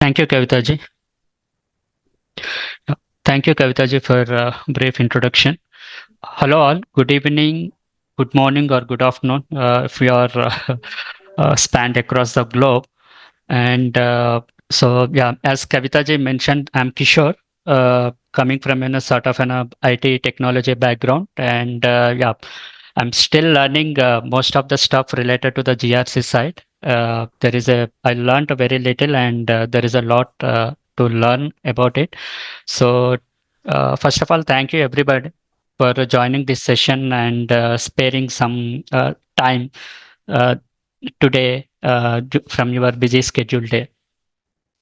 Thank you, Kavitaji. Yeah, thank you, Kavitaji, for a brief introduction. Hello, all. Good evening, good morning, or good afternoon if you are spanned across the globe. And yeah, as Kavitaji mentioned, I'm Kishore, coming from sort of an IT technology background, and yeah, I'm still learning most of the stuff related to the GRC side. I learned very little, and there is a lot to learn about it. So, first of all, thank you everybody for joining this session and sparing some time uh, today from your busy schedule day.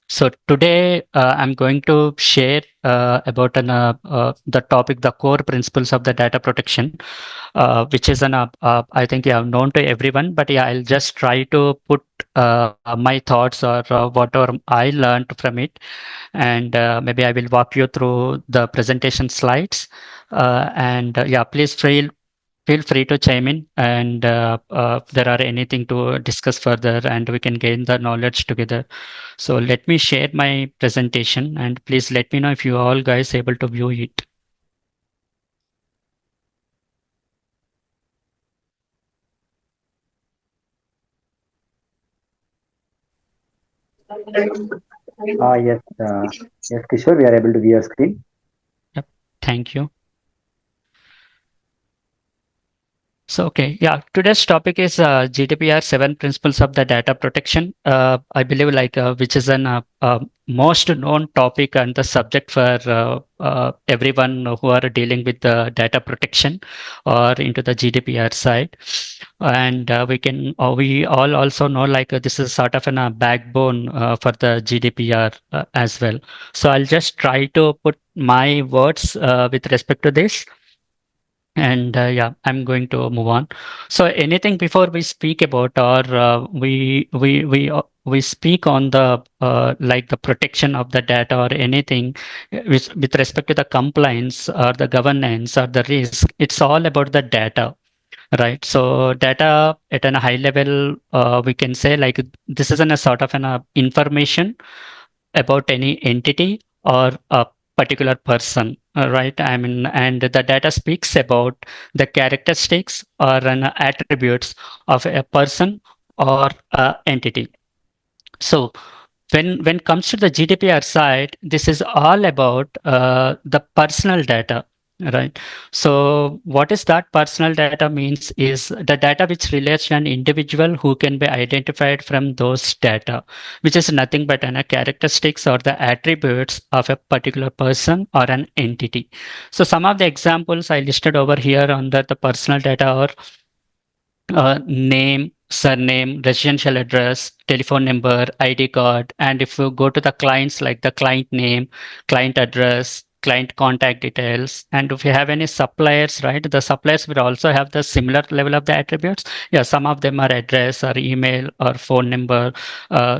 So today I'm going to share about the topic, the core principles of the data protection, which is I think you have known to everyone, but yeah, I'll just try to put my thoughts or whatever I learned from it, and maybe I will walk you through the presentation slides. And yeah, please feel free to chime in, and if there are anything to discuss further, and we can gain the knowledge together. So let me share my presentation, and please let me know if you all guys able to view it. Yes, Kishore, we are able to view your screen. Yep. Thank you. So, okay, yeah, today's topic is GDPR 7 Principles of the Data Protection. I believe, which is an most known topic and the subject for everyone who are dealing with the data protection or into the GDPR side. And we all also know this is sort of a backbone for the GDPR as well. So I'll just try to put my words with respect to this, and yeah, I'm going to move on. So anything before we speak about, or we speak on the the protection of the data or anything with respect to the compliance or the governance or the risk, it's all about the data, right? So data at a high level, we can say this is a sort of an information about any entity or a particular person, right? I mean, and the data speaks about the characteristics or an attributes of a person or a entity. So when it comes to the GDPR side, this is all about the personal data, right? So what is that personal data means is the data which relates to an individual who can be identified from those data, which is nothing but characteristics or the attributes of a particular person or an entity. So some of the examples I listed over here under the personal data are name, surname, residential address, telephone number, ID card, and if you go to the clients, like the client name, client address, client contact details, and if you have any suppliers, right, the suppliers will also have the similar level of the attributes. Yeah, some of them are address or email or phone number,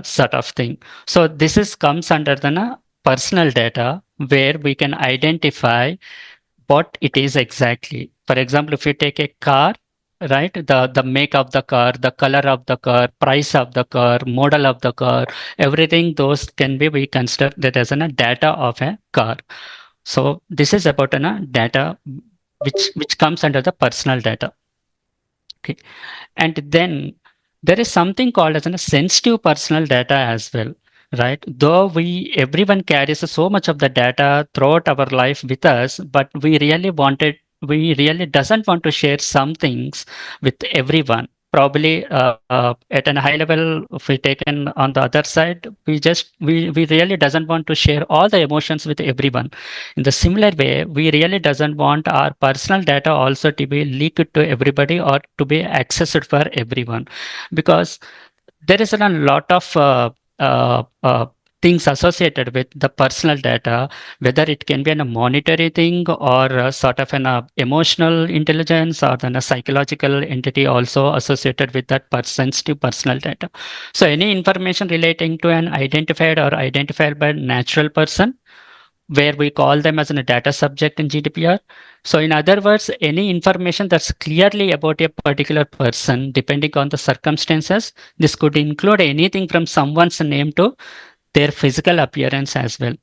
sort of thing. So this is comes under the personal data, where we can identify what it is exactly. For example, if you take a car, right, the make of the car, the color of the car, price of the car, model of the car, everything those can be we consider that as a data of a car. So this is about data which comes under the personal data. Okay. And then there is something called as a sensitive personal data as well, right? Though we everyone carries so much of the data throughout our life with us, but we really doesn't want to share some things with everyone. Probably at a high level, if we taken on the other side, we really doesn't want to share all the emotions with everyone. In the similar way, we really doesn't want our personal data also to be leaked to everybody or to be accessed for everyone, because there is a lot of uh, uh, things associated with the personal data, whether it can be a monetary thing or sort of an emotional intelligence or then a psychological entity also associated with that sensitive personal data. So any information relating to an identified or identified by natural person, where we call them as a data subject in GDPR. So, in other words, any information that's clearly about a particular person, depending on the circumstances, this could include anything from someone's name to their physical appearance as well.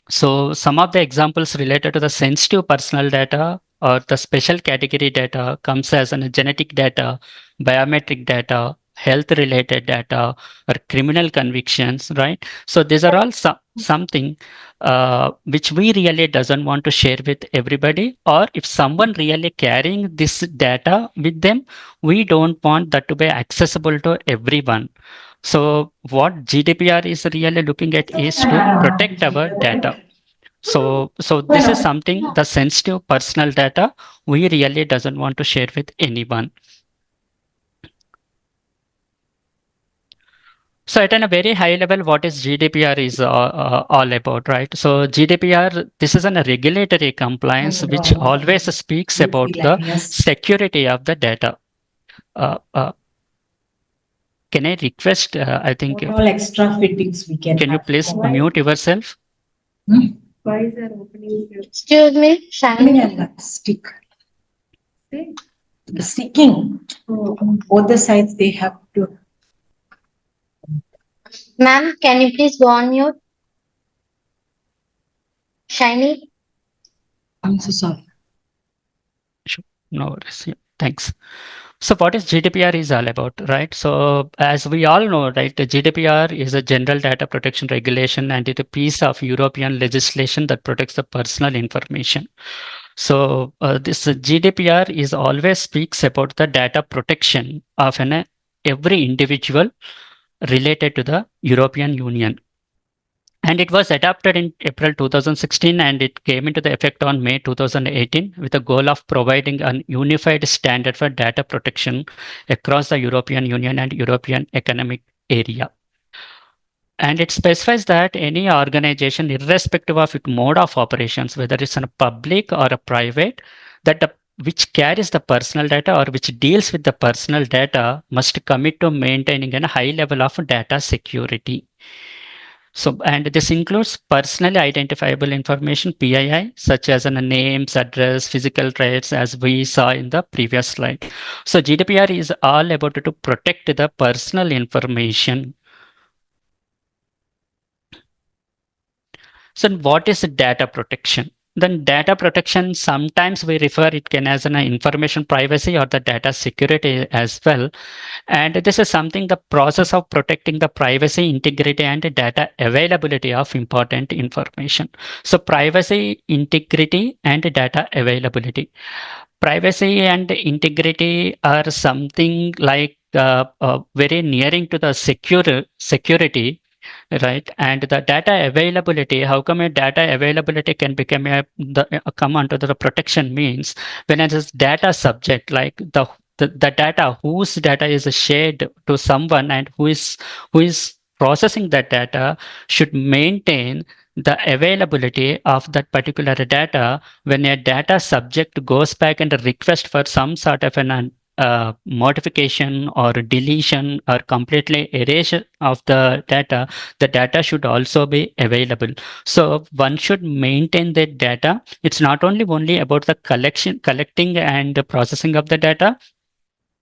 So some of the examples related to the sensitive personal data or the special category data comes as an genetic data, biometric data, health related data, or criminal convictions, right? So these are all something which we really doesn't want to share with everybody, or if someone really carrying this data with them, we don't want that to be accessible to everyone. So what GDPR is really looking at is to protect our data. So this is Bueno, something, the sensitive personal data we really doesn't want to share with anyone. So at a very high level, what is GDPR is all about, right? So GDPR, this is a regulatory compliance which always speaks you about feel like the yes. security of the data. Uh, uh, can I request? I think, What all extra fittings we can can you have? please Why? mute yourself? Why is there opening here? Excuse me, Opening Shani. and stick. The sticking. On both the sides they have to. Ma'am, can you please go on mute? Shiny. I'm so sorry. Sure. No worries. Yeah, thanks. So what is GDPR is all about, right? So as we all know, right, the GDPR is a general data protection regulation and it's a piece of European legislation that protects the personal information. So this GDPR is always speaks about the data protection of every individual related to the European Union. And it was adopted in April 2016 and it came into the effect on May 2018 with the goal of providing an unified standard for data protection across the European Union and European Economic Area. And it specifies that any organization, irrespective of its mode of operations, whether it's a public or a private, which carries the personal data or which deals with the personal data must commit to maintaining a high level of data security. So, and this includes personally identifiable information, PII, such as names, address, physical traits, as we saw in the previous slide. So, GDPR is all about to protect the personal information. So, what is data protection? Then data protection, sometimes we refer it can as an information privacy or the data security as well. And this is something, the process of protecting the privacy, integrity, and data availability of important information. So privacy, integrity, and data availability. Privacy and integrity are something like very nearing to the security, right? And the data availability, how come a data availability can become come under the protection means when it is data subject, like the data whose data is shared to someone and who is processing that data should maintain the availability of that particular data. When a data subject goes back and request for some sort of an modification or deletion or completely erasure of the data should also be available. So one should maintain that data. It's not only about the collecting and the processing of the data,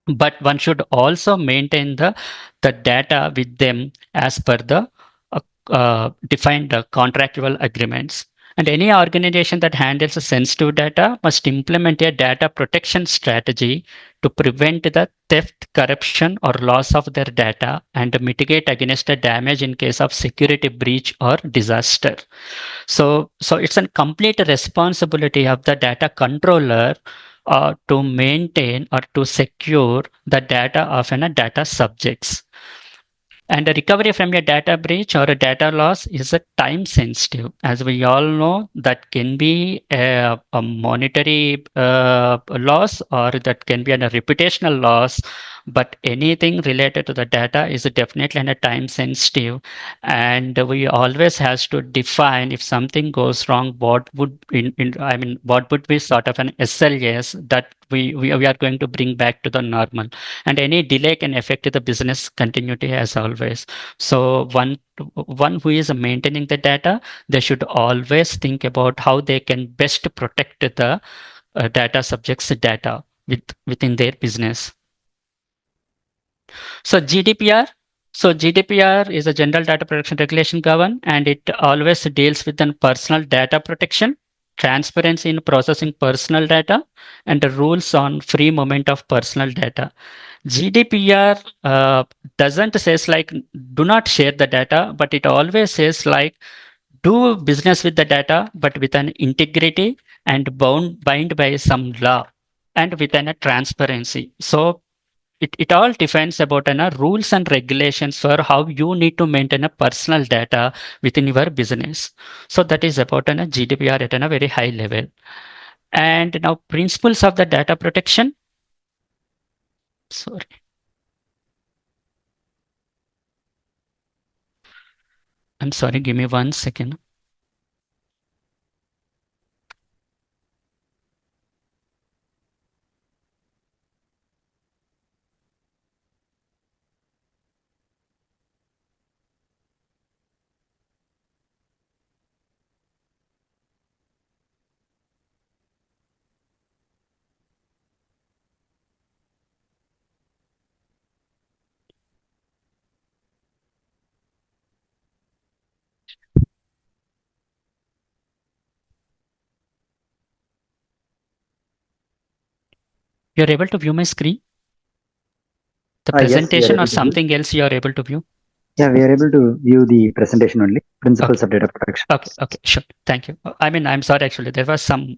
but one should also maintain the data with them as per the defined contractual agreements. And any organization that handles sensitive data must implement a data protection strategy to prevent the theft, corruption, or loss of their data and mitigate against the damage in case of security breach or disaster. So it's a complete responsibility of the data controller to maintain or to secure the data of data subjects. And a recovery from a data breach or a data loss is a time sensitive. As we all know, that can be a monetary loss or that can be a reputational loss. But anything related to the data is definitely a time sensitive. And we always has to define if something goes wrong, what would what would be sort of an SLAs that we are going to bring back to the normal, and any delay can affect the business continuity as always. So one who is maintaining the data, they should always think about how they can best protect the data subjects data within their business. So GDPR So GDPR is a general data protection regulation govern, and it always deals with the personal data protection, transparency in processing personal data, and the rules on free movement of personal data. GDPR doesn't says like do not share the data, but it always says like do business with the data, but with an integrity and bind by some law and within a transparency. So it all depends about rules and regulations for how you need to maintain a personal data within your business. So that is about GDPR at a very high level. And now principles of the data protection. Sorry. I'm sorry, give me 1 second. You're able to view my screen? The Yes, we are presentation or able to view. something else you are able to view? Yeah, we are able to view the presentation only. Principles Okay. of data protection. Okay, sure. Thank you. I mean, I'm sorry, actually, there is some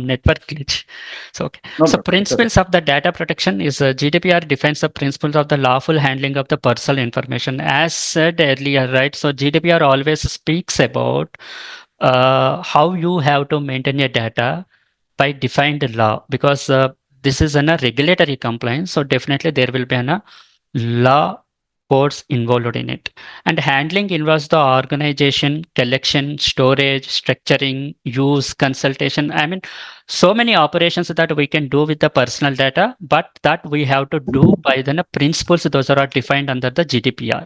network glitch. So, okay. No So, problem. It's okay. principles of the data protection is GDPR defines the principles of the lawful handling of the personal information. As said earlier, right? So, GDPR always speaks about how you have to maintain your data by defined law because this is a regulatory compliance. So, definitely there will be a law codes involved in it. And handling involves the organization, collection, storage, structuring, use, consultation. I mean, so many operations that we can do with the personal data, but that we have to do by the principles. Those are defined under the GDPR.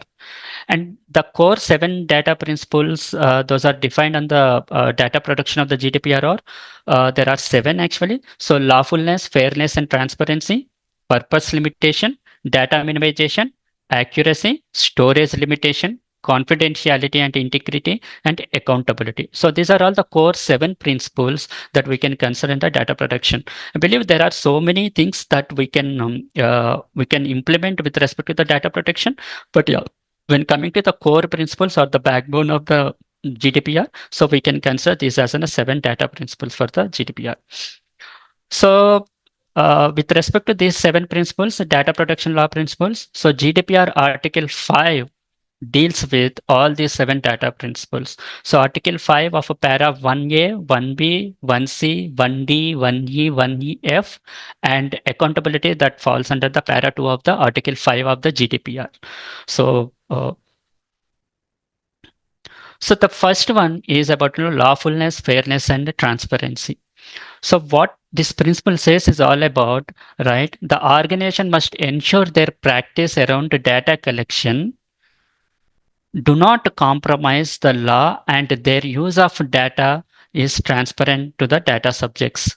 And the core 7 data principles, those are defined on the data protection of the GDPR. Or there are 7 actually. So lawfulness, fairness, and transparency, purpose limitation, data minimization, accuracy, storage limitation, confidentiality and integrity, and accountability. So these are all the core 7 principles that we can consider in the data protection. I believe there are so many things that we can implement with respect to the data protection. But yeah, when coming to the core principles or the backbone of the GDPR, so we can consider these as 7 data principles for the GDPR. So with respect to these 7 principles, data protection law principles, so GDPR Article 5 deals with all these 7 data principles. So Article 5 of a para 1A, 1B, 1C, 1D, 1E, 1EF, and accountability that falls under the para 2 of the Article 5 of the GDPR. So so the first one is about lawfulness, fairness, and transparency. So what this principle says is all about, right? The organization must ensure their practice around data collection do not compromise the law and their use of data is transparent to the data subjects.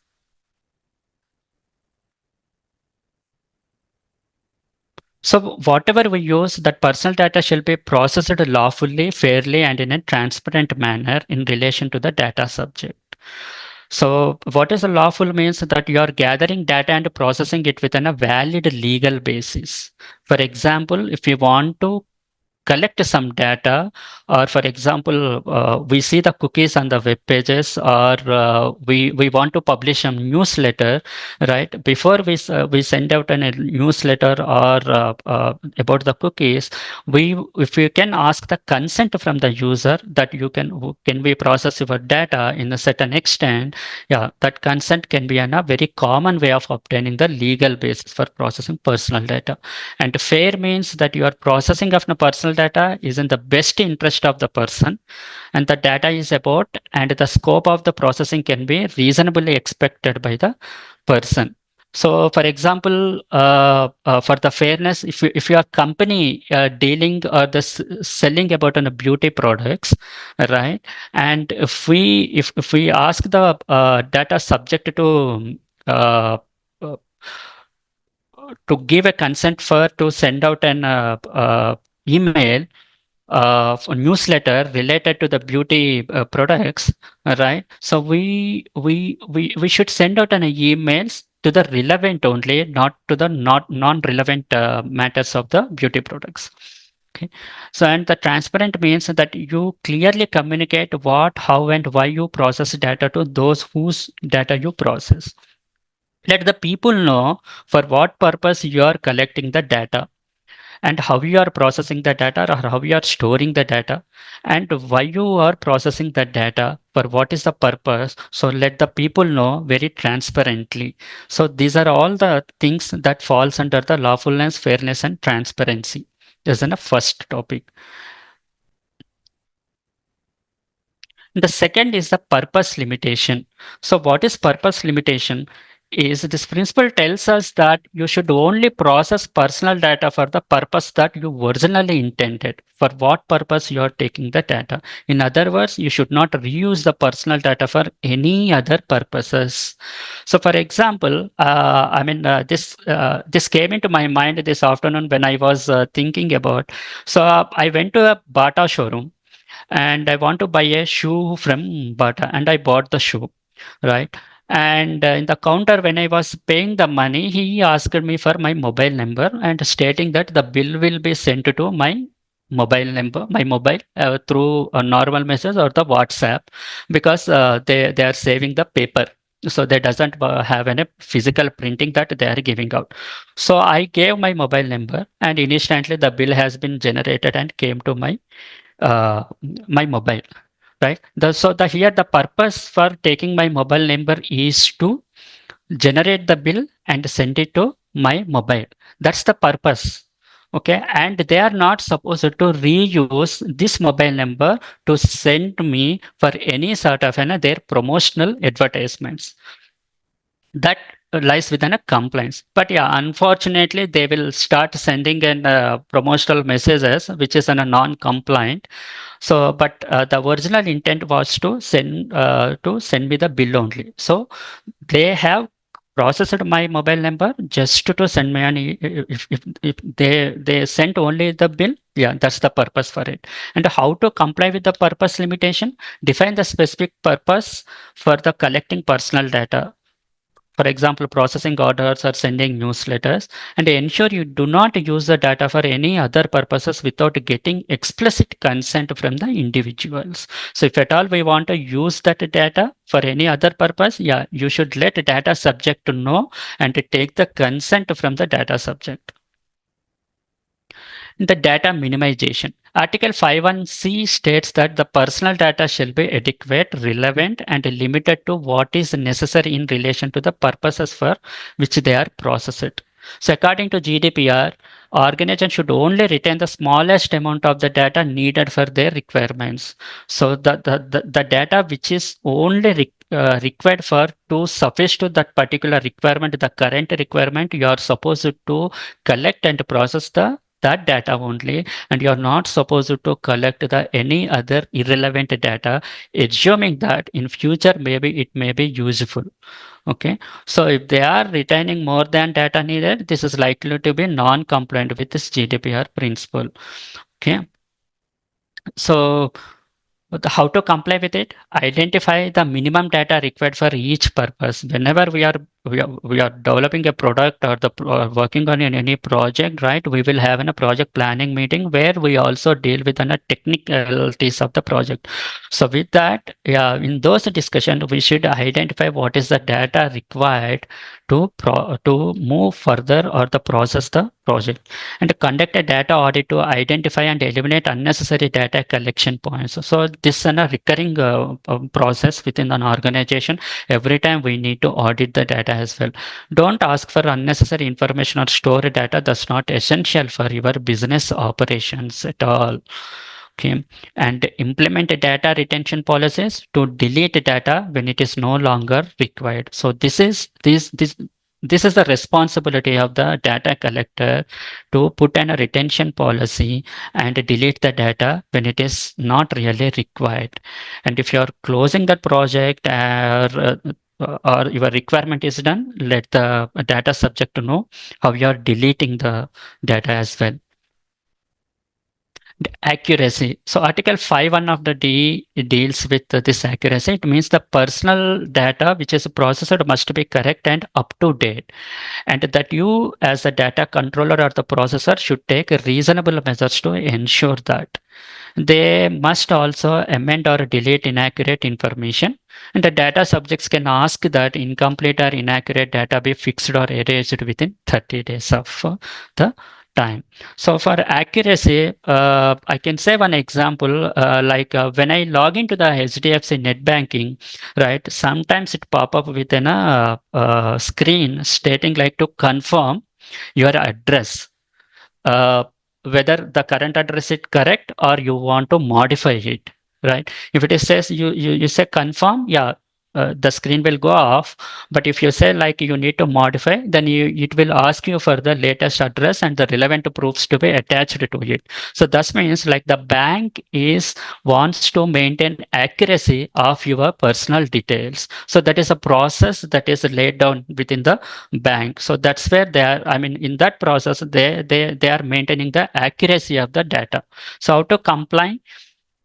So whatever we use, that personal data shall be processed lawfully, fairly, and in a transparent manner in relation to the data subject. So what is a lawful means that you are gathering data and processing it within a valid legal basis. For example, if you want to collect some data, or for example we see the cookies on the web pages, or we want to publish a newsletter, right? Before we send out a newsletter or about the cookies, we if you can ask the consent from the user that can we process your data in a certain extent. Yeah, that consent can be a very common way of obtaining the legal basis for processing personal data. And fair means that your processing of the personal data is in the best interest of the person, and the data is about, and the scope of the processing can be reasonably expected by the person. So, for example, for the fairness, if your company dealing or selling about beauty products, right? And if we ask the data subject uh, uh, to give a consent for to send out an email for newsletter related to the beauty products, right? So we should send out an emails to the relevant only, not to the not non-relevant matters of the beauty products. Okay. So and the transparent means that you clearly communicate what, how, and why you process data to those whose data you process. Let the people know for what purpose you are collecting the data, and how you are processing the data, or how you are storing the data, and why you are processing the data, for what is the purpose. So let the people know very transparently. So these are all the things that falls under the lawfulness, fairness, and transparency. This is the first topic. The second is the purpose limitation. So what is purpose limitation? Is this principle tells us that you should only process personal data for the purpose that you originally intended, for what purpose you are taking the data. In other words, you should not reuse the personal data for any other purposes. So for example, this came into my mind this afternoon when I was thinking about. So I went to a Bata showroom and I want to buy a shoe from Bata, and I bought the shoe, right? And in the counter, when I was paying the money, he asked me for my mobile number and stating that the bill will be sent to my mobile number, my mobile through a normal message or the WhatsApp, because they are saving the paper. So they doesn't have any physical printing that they are giving out. So I gave my mobile number, and instantly the bill has been generated and came to uh, my mobile, right? So here the purpose for taking my mobile number is to generate the bill and send it to my mobile. That's the purpose. Okay, and they are not supposed to reuse this mobile number to send me for any sort of their promotional advertisements. That lies within a compliance. But yeah, unfortunately, they will start sending in promotional messages which is in a non-compliant. So, but the original intent was to send me the bill only. So they have processed my mobile number just to send me an if they sent only the bill. Yeah, that's the purpose for it. And how to comply with the purpose limitation? Define the specific purpose for the collecting personal data, for example, processing orders or sending newsletters, and ensure you do not use the data for any other purposes without getting explicit consent from the individuals. So if at all we want to use that data for any other purpose, yeah, you should let data subject to know and take the consent from the data subject. The data minimization. Article 51C states that the personal data shall be adequate, relevant, and limited to what is necessary in relation to the purposes for which they are processed. So according to GDPR, organization should only retain the smallest amount of the data needed for their requirements. So the data which is only required for to suffice to that particular requirement, the current requirement, you are supposed to collect and process that data only, and you're not supposed to collect the any other irrelevant data, assuming that in future maybe it may be useful. Okay, so if they are retaining more than data needed, this is likely to be non-compliant with this GDPR principle. Okay, so how to comply with it? Identify the minimum data required for each purpose. Whenever we are developing a product or working on any project, right? We will have a project planning meeting where we also deal with the technicalities of the project. So with that, yeah, in those discussions, we should identify what is the data required to move further or the process the project, and conduct a data audit to identify and eliminate unnecessary data collection points. So this is a recurring process within an organization. Every time we need to audit the data as well. Don't ask for unnecessary information or store data that's not essential for your business operations at all. Okay, and implement data retention policies to delete data when it is no longer required. So this is the responsibility of the data collector to put in a retention policy and delete the data when it is not really required. And if you're closing that project or your requirement is done, let the data subject to know how you are deleting the data as well. Accuracy. So Article 5(1) of the D deals with this accuracy. It means the personal data which is processed must be correct and up to date, and that you as the data controller or the processor should take reasonable measures to ensure that. They must also amend or delete inaccurate information, and the data subjects can ask that incomplete or inaccurate data be fixed or erased within 30 days of the time. So for accuracy, I can say one example, when I log into the HDFC net banking, right? Sometimes it pop up within a screen stating like to confirm your address, uh, whether the current address is correct or you want to modify it, right? If it is says you say confirm, yeah, the screen will go off. But if you say like you need to modify, then it will ask you for the latest address and the relevant proofs to be attached to it. So that means like the bank is wants to maintain accuracy of your personal details. So that is a process that is laid down within the bank. So that's where they are, I mean, in that process they are maintaining the accuracy of the data. So how to comply?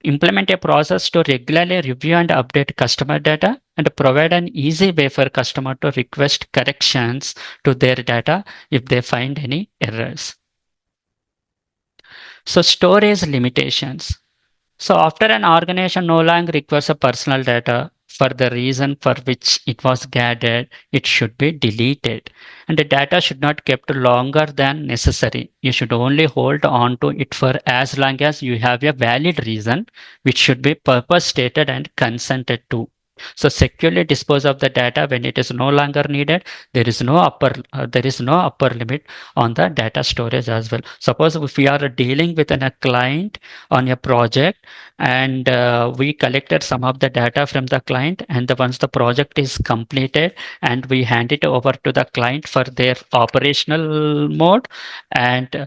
Implement a process to regularly review and update customer data, and provide an easy way for customer to request corrections to their data if they find any errors. So storage limitations. So after an organization no longer requires a personal data for the reason for which it was gathered, it should be deleted. And the data should not kept longer than necessary. You should only hold on to it for as long as you have a valid reason, which should be purpose stated and consented to. So securely dispose of the data when it is no longer needed. There is no upper limit on the data storage as well. Suppose if we are dealing with a client on a project, and we collected some of the data from the client, and once the project is completed and we hand it over to the client for their operational mode, and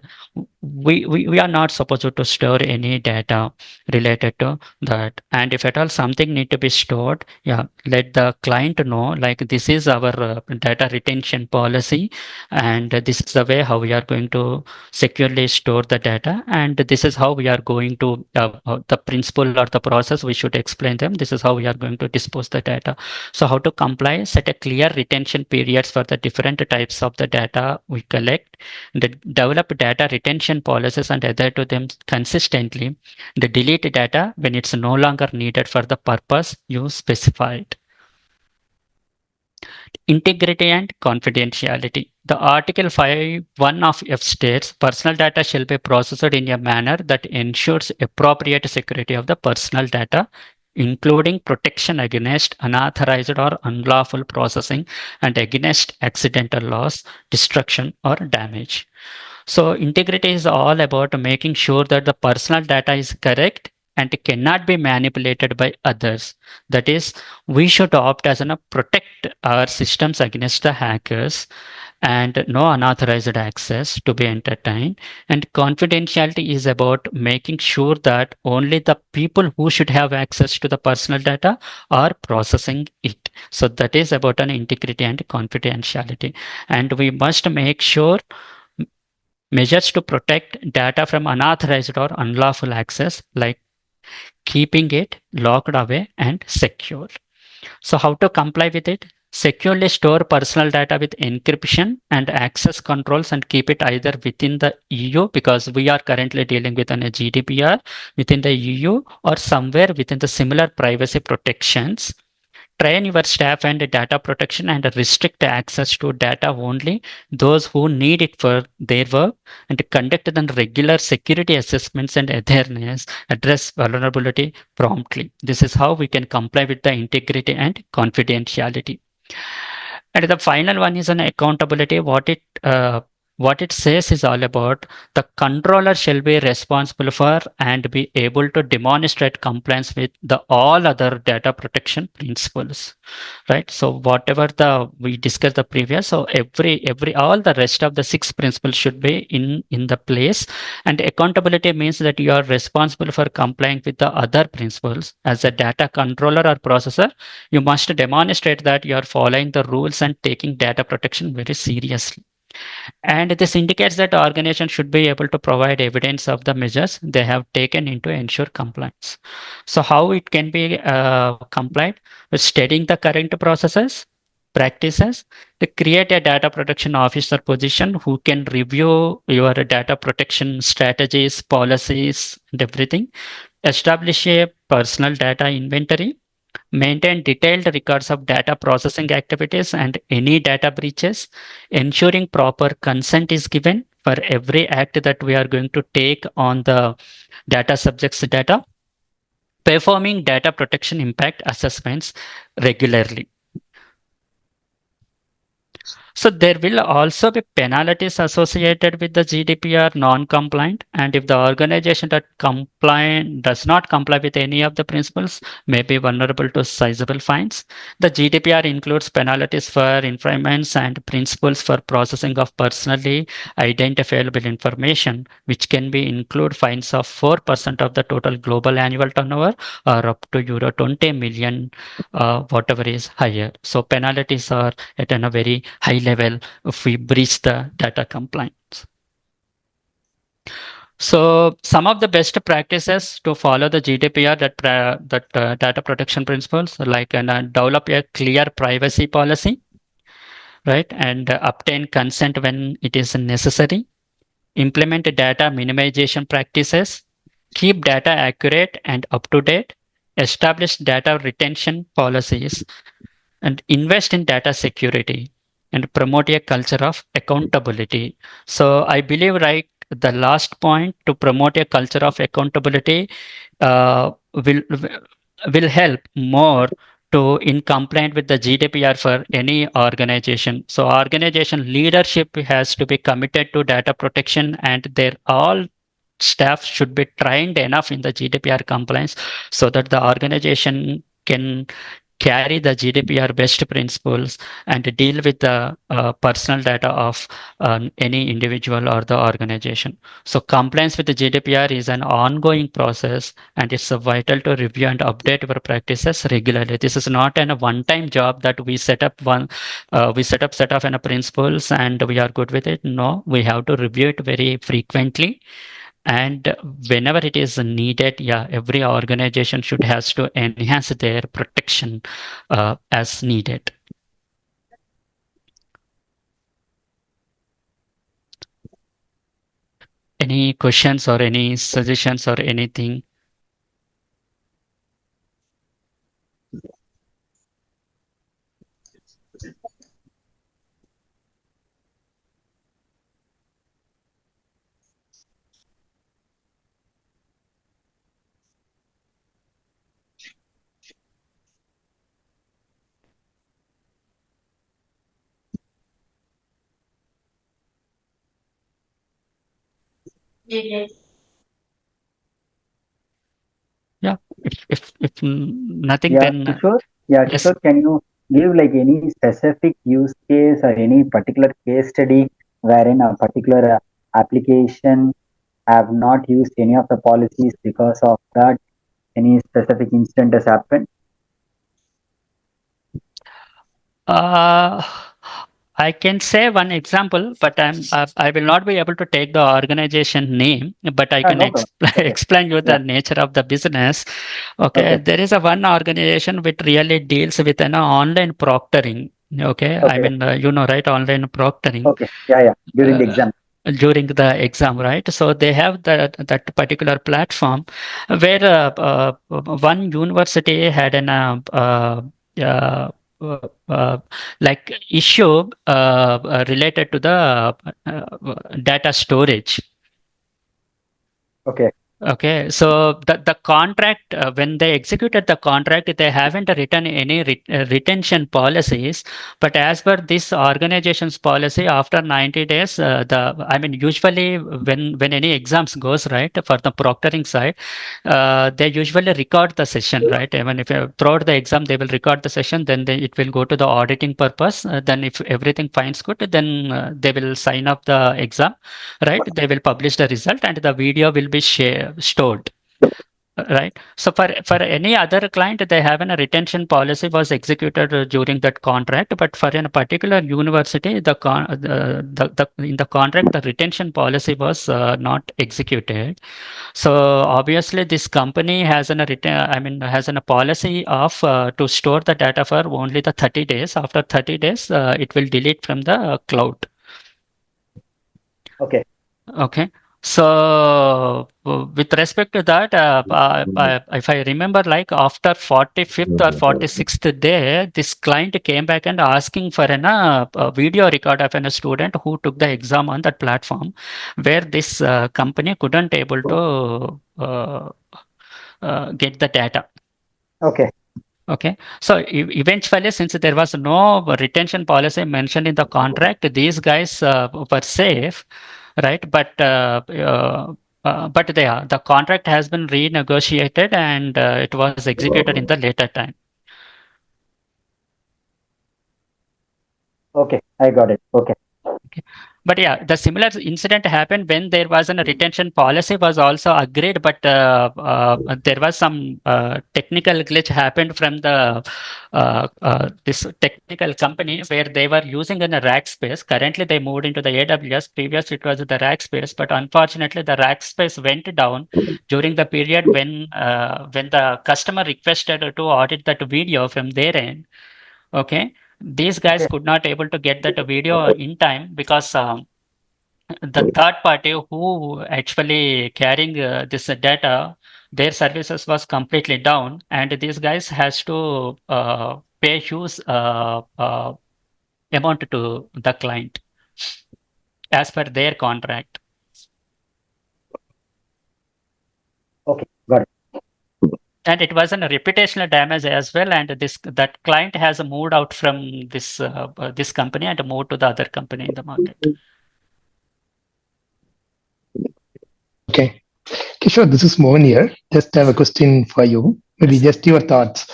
we are not supposed to store any data related to that. And if at all something need to be stored, yeah, let the client know like this is our data retention policy, and this is the way how we are going to securely store the data, and this is how we are going to the principle or the process we should explain them. This is how we are going to dispose the data. So how to comply? Set a clear retention periods for the different types of the data we collect. Develop data retention policies and adhere to them consistently. The delete data when it's no longer needed for the purpose you specified. Integrity and confidentiality. The Article 5(1) of F states personal data shall be processed in a manner that ensures appropriate security of the personal data, including protection against unauthorized or unlawful processing and against accidental loss, destruction, or damage. So integrity is all about making sure that the personal data is correct and cannot be manipulated by others. That is, we should opt as an protect our systems against the hackers and no unauthorized access to be entertained. And confidentiality is about making sure that only the people who should have access to the personal data are processing it. So that is about an integrity and confidentiality. And we must make sure measures to protect data from unauthorized or unlawful access, like keeping it locked away and secure. So how to comply with it? Securely store personal data with encryption and access controls, and keep it either within the EU, because we are currently dealing with a GDPR, within the EU, or somewhere within the similar privacy protections. Train your staff and data protection and restrict access to data only those who need it for their work, and conduct the regular security assessments and address vulnerability promptly. This is how we can comply with the integrity and confidentiality. And the final one is an accountability. What it says is all about the controller shall be responsible for and be able to demonstrate compliance with the all other data protection principles, right? So whatever we discussed the previous, so every all the rest of the 6 principles should be in the place. And accountability means that you are responsible for complying with the other principles. As a data controller or processor, you must demonstrate that you are following the rules and taking data protection very seriously. And this indicates that the organization should be able to provide evidence of the measures they have taken into ensure compliance. So how it can be complied? With studying the current processes, practices, to create a data protection officer position who can review your data protection strategies, policies, and everything. Establish a personal data inventory, maintain detailed records of data processing activities and any data breaches, ensuring proper consent is given for every act that we are going to take on the data subjects data, performing data protection impact assessments regularly. So there will also be penalties associated with the GDPR non-compliant, and if the organization that does not comply with any of the principles may be vulnerable to sizable fines. The GDPR includes penalties for infringements and principles for processing of personally identifiable information, which can be include fines of 4% of the total global annual turnover or up to euro 20 million, whatever is higher. So penalties are at a very high level if we breach the data compliance. So some of the best practices to follow the GDPR that data protection principles, like develop a clear privacy policy, right, and obtain consent when it is necessary, implement data minimization practices, keep data accurate and up to date, establish data retention policies, and invest in data security and promote a culture of accountability. So I believe, right, the last point, to promote a culture of accountability uh, will will help more to in compliant with the GDPR for any organization. So organization leadership has to be committed to data protection, and their all staff should be trained enough in the GDPR compliance so that the organization can carry the GDPR best principles and deal with the personal data of any individual or the organization. So compliance with the GDPR is an ongoing process, and it's vital to review and update our practices regularly. This is not a one-time job that we set up set of principles and we are good with it. No, we have to review it very frequently, and whenever it is needed. Yeah, every organization should has to enhance their protection as needed. Any questions or any suggestions or anything? Yeah, if nothing, Yeah, then Kishore. Yeah, yes. Kishore, can you give like any specific use case or any particular case study wherein a particular application have not used any of the policies because of that any specific incident has happened? Uh, I can say one example, but I will not be able to take the organization name, but I can No problem. Okay. explain you the Yeah. nature of the business. Okay, Okay. there is a one organization which really deals with an online proctoring. Okay, I Okay. mean, right, online proctoring. Okay. Yeah. Yeah. During the Uh, exam. during the exam, right? So they have that particular platform where one university had an uh, like issue related to the data storage. Okay. Okay, so the contract, when they executed the contract, they haven't written any retention policies. But as per this organization's policy, after 90 days, usually when any exams goes right for the proctoring side, they usually record the session, right? Even if throughout the exam they will record the session, then it will go to the auditing purpose. Then if everything finds good, then they will sign up the exam, right? They will publish the result and the video will be stored. Right. So for any other client, they have a retention policy was executed during that contract. But for a particular university, in the contract, the retention policy was not executed. So obviously, this company has a policy of to store the data for only the 30 days. After 30 days, it will delete from the cloud. Okay. Okay. So with respect to that, if I remember, like after 45th or 46th day, this client came back and asking for a video record of a student who took the exam on that platform, where this company couldn't able to get the data. Okay. Okay. So eventually, since there was no retention policy mentioned in the contract, these guys were safe, right? But the contract has been renegotiated and it was executed in the later time. Okay. I got it. Okay. Okay. But yeah, the similar incident happened when there was a retention policy was also agreed, but there was some technical glitch happened from the this technical company where they were using in a rack space. Currently, they moved into the AWS. Previous, it was the rack space, but unfortunately, the rack space went down during the period when the customer requested to audit that video from their end. Okay, these guys Okay. could not able to get that video in time because the third party who actually carrying this data, their services was completely down, and these guys has to pay huge amount to the client as per their contract. Okay. Got it. And it was a reputational damage as well, and that client has moved out from this company and moved to the other company in the market. Okay. Kishore, this is Mohan here. Just have a question for you. Maybe Yes. just your thoughts.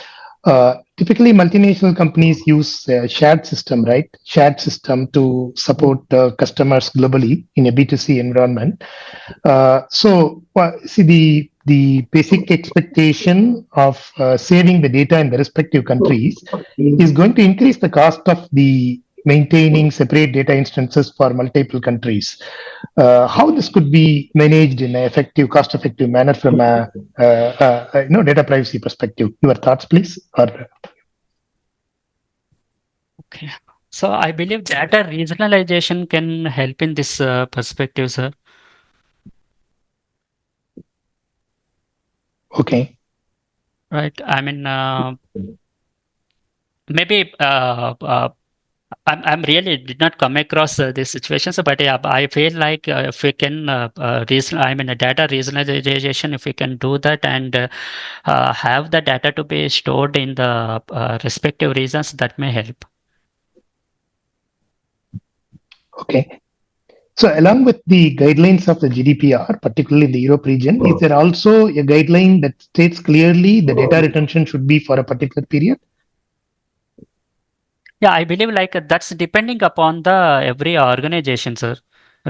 Typically, multinational companies use a shared system, right? Shared system to support customers globally in a B2C environment. See the basic expectation of saving the data in the respective countries is going to increase the cost of the maintaining separate data instances for multiple countries. How this could be managed in an effective, cost-effective manner from a data privacy perspective? Your thoughts, please. Okay. So I believe data regionalization can help in this perspective, sir. Okay. Right. I mean, maybe I'm really did not come across these situations, but yeah, I feel like if we can a data regionalization, if we can do that and have the data to be stored in the respective regions, that may help. Okay. So, along with the guidelines of the GDPR, particularly in the Europe region, is there also a guideline that states clearly the data retention should be for a particular period? Yeah, I believe like that's depending upon the every organization, sir.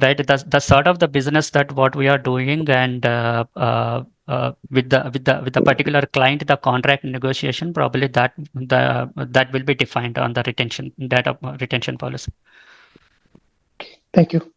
Right, the sort of the business that what we are doing, and with the particular client, the contract negotiation, probably that will be defined on the retention data retention policy. Thank you.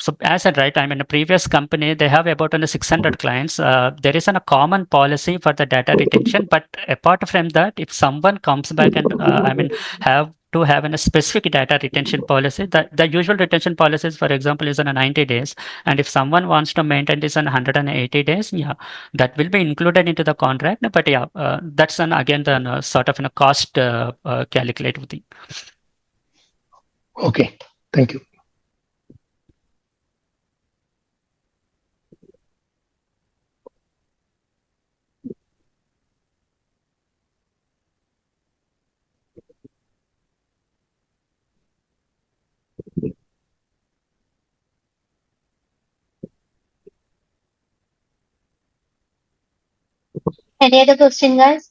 So as I said, right, I'm in a previous company, they have about 600 clients. There isn't a common policy for the data retention, but apart from that, if someone comes back and have to have a specific data retention policy, the usual retention policies, for example, is on a 90 days. And if someone wants to maintain this on 180 days, yeah, that will be included into the contract. But yeah, that's again the sort of a cost calculated thing. Okay. Thank you. Any other question, guys?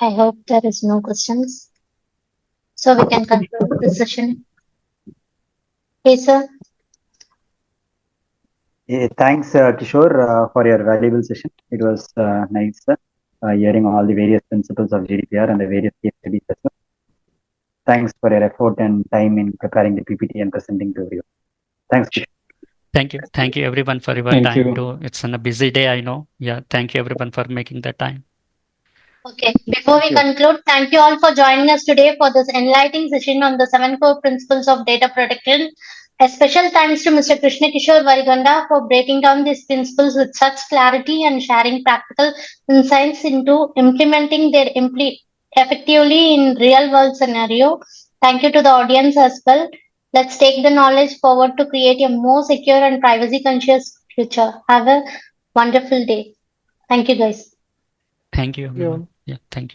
I hope there is no questions. So we can conclude this session. Yes, sir. Thanks, Kishore, for your valuable session. It was nice hearing all the various principles of GDPR and the various case studies as well. Thanks for your effort and time in preparing the PPT and presenting to everyone. Thanks, Kishore. Thank you. Thank you everyone for your Thank time you. too. It's on a busy day, I know. Yeah. Thank you everyone for making the time. Okay, before we you. conclude, thank you all for joining us today for this enlightening session on the 7 core principles of data protection. A special thanks to Mr. Krishna Kishore Variganda for breaking down these principles with such clarity and sharing practical insights into implementing their effectively in real world scenario. Thank you to the audience as well. Let's take the knowledge forward to create a more secure and privacy conscious future. Have a wonderful day. Thank you guys. Thank you everyone. Yeah. Thank you.